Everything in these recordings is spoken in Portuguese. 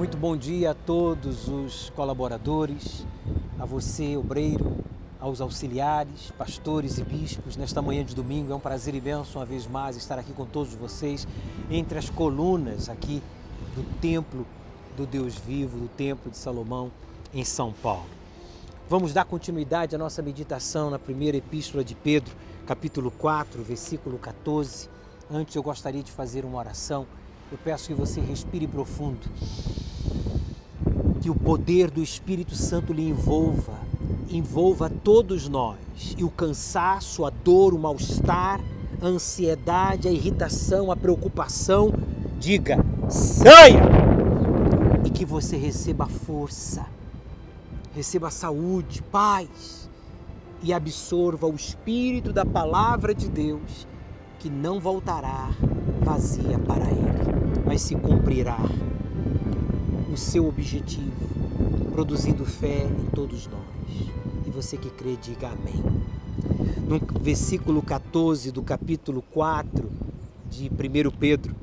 Muito bom dia a todos os colaboradores, a você, obreiro, aos auxiliares, pastores e bispos. Nesta manhã de domingo é um prazer imenso uma vez mais estar aqui com todos vocês, entre as colunas aqui do Templo do Deus Vivo, do Templo de Salomão, em São Paulo. Vamos dar continuidade à nossa meditação na primeira epístola de Pedro, capítulo 4, versículo 14. Antes eu gostaria de fazer uma oração. Eu peço que você respire profundo, que o poder do Espírito Santo lhe envolva todos nós, e o cansaço, a dor, o mal-estar, a ansiedade, a irritação, a preocupação, diga, saia! E que você receba força, receba saúde, paz, e absorva o Espírito da Palavra de Deus, que não voltará vazia para Ele, mas se cumprirá o seu objetivo, produzindo fé em todos nós. E você que crê, diga amém. No versículo 14 do capítulo 4 de 1 Pedro,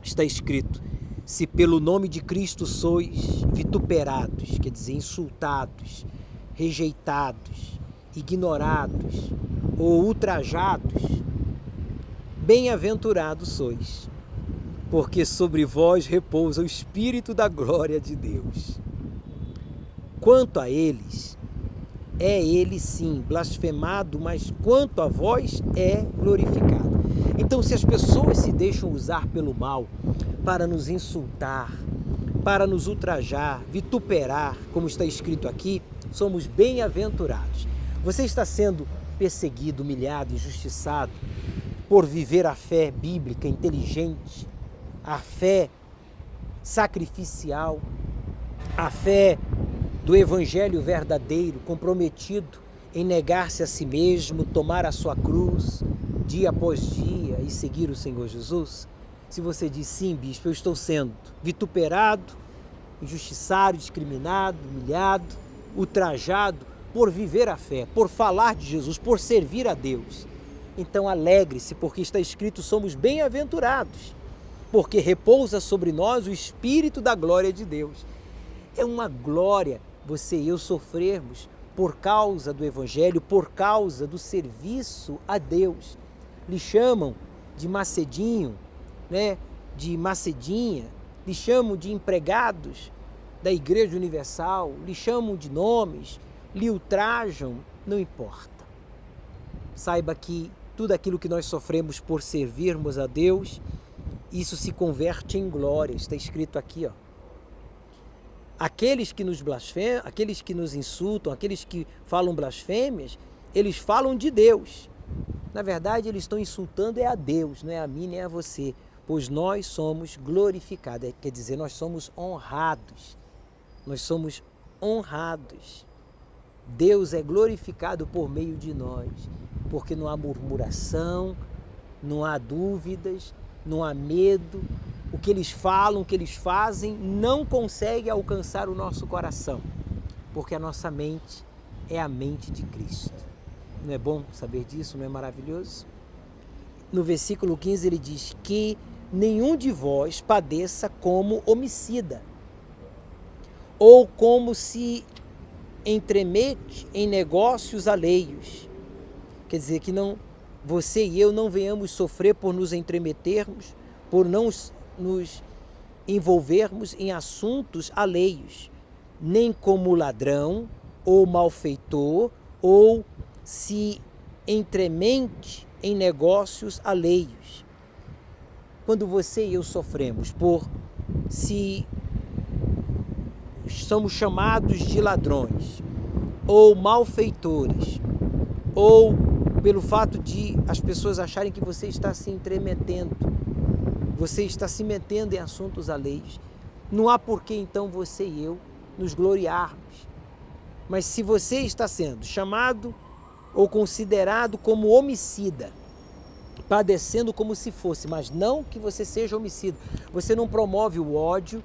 está escrito: se pelo nome de Cristo sois vituperados, quer dizer, insultados, rejeitados, ignorados ou ultrajados, bem-aventurados sois, porque sobre vós repousa o Espírito da glória de Deus. Quanto a eles, é ele sim blasfemado, mas quanto a vós é glorificado. Então, se as pessoas se deixam usar pelo mal para nos insultar, para nos ultrajar, vituperar, como está escrito aqui, somos bem-aventurados. Você está sendo perseguido, humilhado, injustiçado por viver a fé bíblica inteligente, a fé sacrificial, a fé do evangelho verdadeiro, comprometido em negar-se a si mesmo, tomar a sua cruz dia após dia e seguir o Senhor Jesus? Se você diz sim, bispo, eu estou sendo vituperado, injustiçado, discriminado, humilhado, ultrajado por viver a fé, por falar de Jesus, por servir a Deus. Então alegre-se, porque está escrito, somos bem-aventurados, porque repousa sobre nós o Espírito da glória de Deus. É uma glória você e eu sofrermos por causa do Evangelho, por causa do serviço a Deus. Lhe chamam de macedinho, né? De macedinha, lhe chamam de empregados da Igreja Universal, lhe chamam de nomes, lhe ultrajam, não importa. Saiba que tudo aquilo que nós sofremos por servirmos a Deus, isso se converte em glória. Está escrito aqui, ó. Aqueles que nos blasfemam, aqueles que nos insultam, aqueles que falam blasfêmias, eles falam de Deus. Na verdade, eles estão insultando é a Deus, não é a mim nem a você, pois nós somos glorificados, quer dizer, nós somos honrados. Nós somos honrados. Deus é glorificado por meio de nós, porque não há murmuração, não há dúvidas, não há medo. O que eles falam, o que eles fazem, não consegue alcançar o nosso coração, porque a nossa mente é a mente de Cristo. Não é bom saber disso? Não é maravilhoso? No versículo 15 ele diz que nenhum de vós padeça como homicida, ou como se entremete em negócios alheios. Quer dizer, que não, você e eu não venhamos sofrer por nos entremetermos, por não nos envolvermos em assuntos alheios, nem como ladrão ou malfeitor, ou se entremente em negócios alheios. Quando você e eu sofremos por se somos chamados de ladrões ou malfeitores, ou pelo fato de as pessoas acharem que você está se entremetendo, você está se metendo em assuntos alheios, não há por que então você e eu nos gloriarmos. Mas se você está sendo chamado ou considerado como homicida, padecendo como se fosse, mas não que você seja homicida, você não promove o ódio,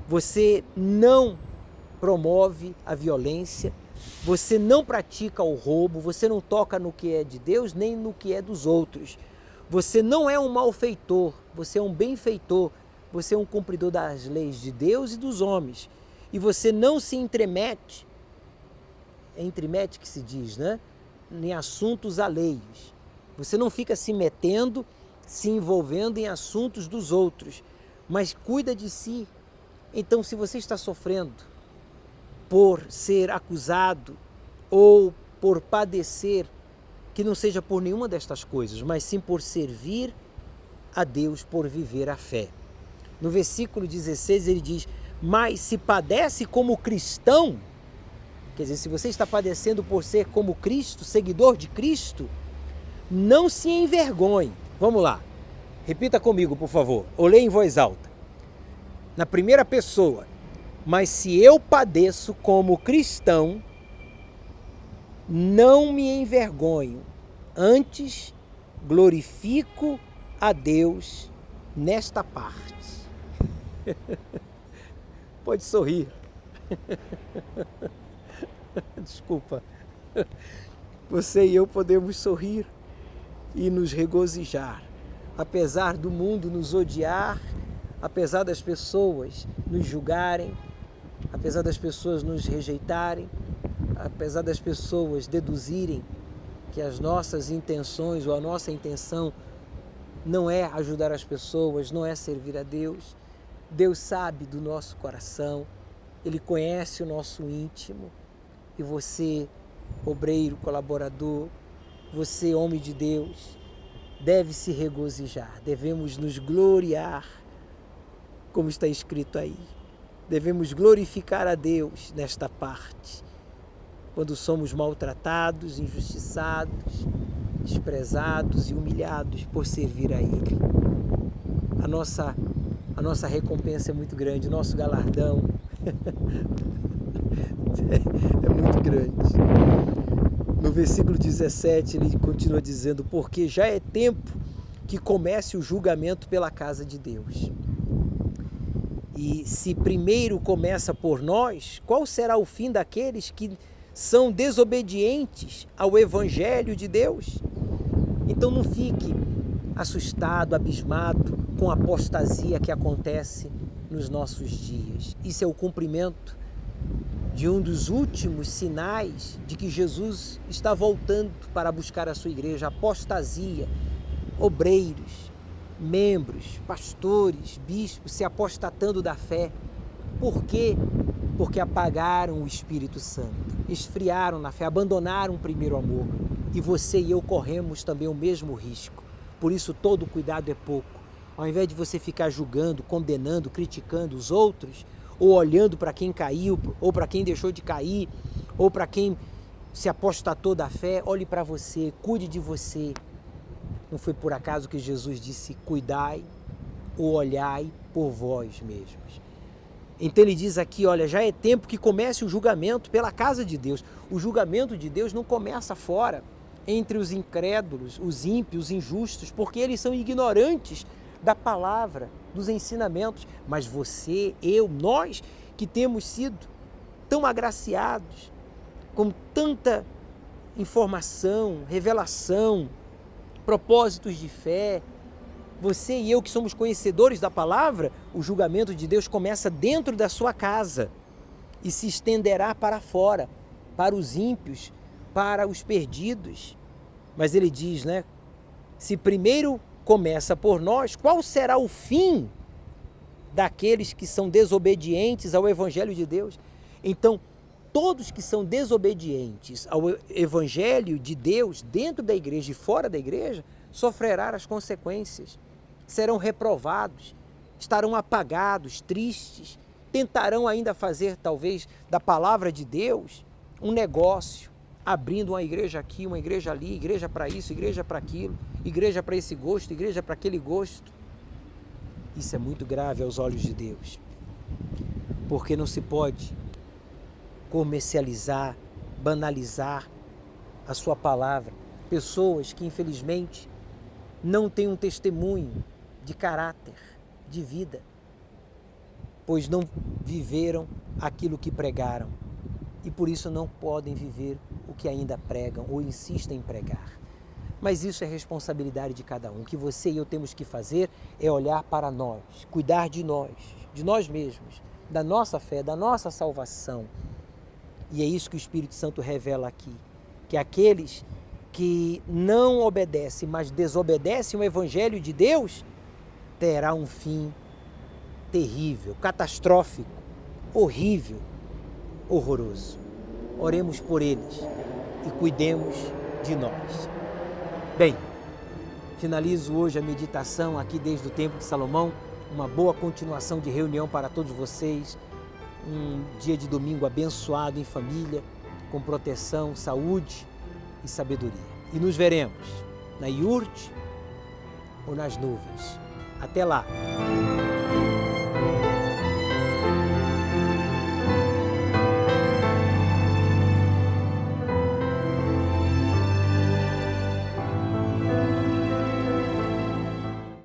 você não promove a violência, você não pratica o roubo, você não toca no que é de Deus nem no que é dos outros. Você não é um malfeitor, você é um benfeitor. você é um cumpridor das leis de Deus e dos homens. E você não se entremete, é entremete que se diz, né? Em assuntos alheios. Você não fica se metendo, se envolvendo em assuntos dos outros, mas cuida de si. Então, se você está sofrendo por ser acusado ou por padecer, que não seja por nenhuma destas coisas, mas sim por servir a Deus, por viver a fé. No versículo 16 ele diz, mas se padece como cristão, quer dizer, se você está padecendo por ser como Cristo, seguidor de Cristo, não se envergonhe. Vamos lá, repita comigo, por favor, ou leia em voz alta. Na primeira pessoa, mas se eu padeço como cristão, não me envergonho, antes glorifico a Deus nesta parte. Pode sorrir. Desculpa. Você e eu podemos sorrir e nos regozijar, apesar do mundo nos odiar, apesar das pessoas nos julgarem, apesar das pessoas nos rejeitarem, apesar das pessoas deduzirem que as nossas intenções ou a nossa intenção não é ajudar as pessoas, não é servir a Deus. Deus sabe do nosso coração, Ele conhece o nosso íntimo. E você, obreiro, colaborador, você, homem de Deus, deve se regozijar, devemos nos gloriar, como está escrito aí. Devemos glorificar a Deus nesta parte, quando somos maltratados, injustiçados, desprezados e humilhados por servir a Ele. A nossa recompensa é muito grande, o nosso galardão é muito grande. No versículo 17 ele continua dizendo, porque já é tempo que comece o julgamento pela casa de Deus. E se primeiro começa por nós, qual será o fim daqueles que são desobedientes ao Evangelho de Deus? Então não fique assustado, abismado com a apostasia que acontece nos nossos dias. Isso é o cumprimento de um dos últimos sinais de que Jesus está voltando para buscar a sua igreja, a apostasia, obreiros, membros, pastores, bispos se apostatando da fé. Por quê? Porque apagaram o Espírito Santo, esfriaram na fé, abandonaram o primeiro amor. E você e eu corremos também o mesmo risco. Por isso todo cuidado é pouco. Ao invés de você ficar julgando, condenando, criticando os outros, ou olhando para quem caiu, ou para quem deixou de cair, ou para quem se apostatou da fé, olhe para você, cuide de você. Não foi por acaso que Jesus disse, cuidai ou olhai por vós mesmos. Então ele diz aqui, olha, já é tempo que comece o julgamento pela casa de Deus. O julgamento de Deus não começa fora, entre os incrédulos, os ímpios, os injustos, porque eles são ignorantes da palavra, dos ensinamentos. Mas você, eu, nós que temos sido tão agraciados, com tanta informação, revelação, propósitos de fé, você e eu que somos conhecedores da palavra, o julgamento de Deus começa dentro da sua casa e se estenderá para fora, para os ímpios, para os perdidos. Mas ele diz, né? Se primeiro começa por nós, qual será o fim daqueles que são desobedientes ao Evangelho de Deus? Então, todos que são desobedientes ao Evangelho de Deus, dentro da igreja e fora da igreja, sofrerão as consequências, serão reprovados, estarão apagados, tristes, tentarão ainda fazer, talvez, da palavra de Deus um negócio, abrindo uma igreja aqui, uma igreja ali, igreja para isso, igreja para aquilo, igreja para esse gosto, igreja para aquele gosto. Isso é muito grave aos olhos de Deus, porque não se pode comercializar, banalizar a sua palavra. Pessoas que, infelizmente, não têm um testemunho de caráter, de vida, pois não viveram aquilo que pregaram e por isso não podem viver o que ainda pregam ou insistem em pregar. Mas isso é responsabilidade de cada um. O que você e eu temos que fazer é olhar para nós, cuidar de nós mesmos, da nossa fé, da nossa salvação. E é isso que o Espírito Santo revela aqui, que aqueles que não obedecem, mas desobedecem o Evangelho de Deus, terá um fim terrível, catastrófico, horrível, horroroso. Oremos por eles e cuidemos de nós. Bem, finalizo hoje a meditação aqui desde o Templo de Salomão. Uma boa continuação de reunião para todos vocês. Um dia de domingo abençoado em família, com proteção, saúde e sabedoria. E nos veremos na iurte ou nas nuvens. Até lá!